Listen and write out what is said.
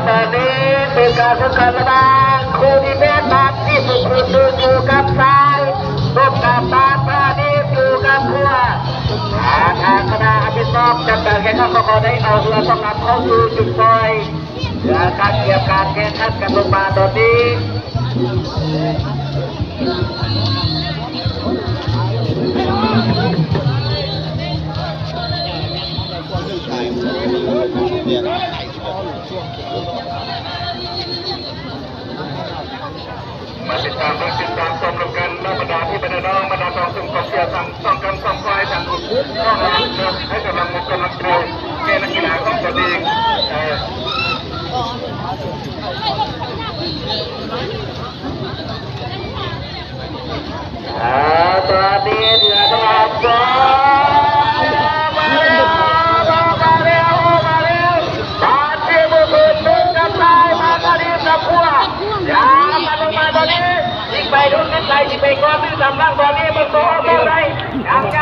ตอนนี้เป็นการทดสอบระบางคูดีเบสมาที่สุดอยู่กับซ้ายร่วมกับตาตาดีอยู่กับขวาทางคณะอภิษฎจัดการแข่งขันเขาได้เอาเรือต้องนำเข้าสู่จุดซอยการเกี่ยวการแข่งขันกันลงมาตอนนี้มาติดตามชมกันและบรรดาที่บรรดาน้องบรรดาสองสุ่มกองเชียร์ทั้งสองกันสองฝ่ายทั้งต้องให้กำลังมุกกัน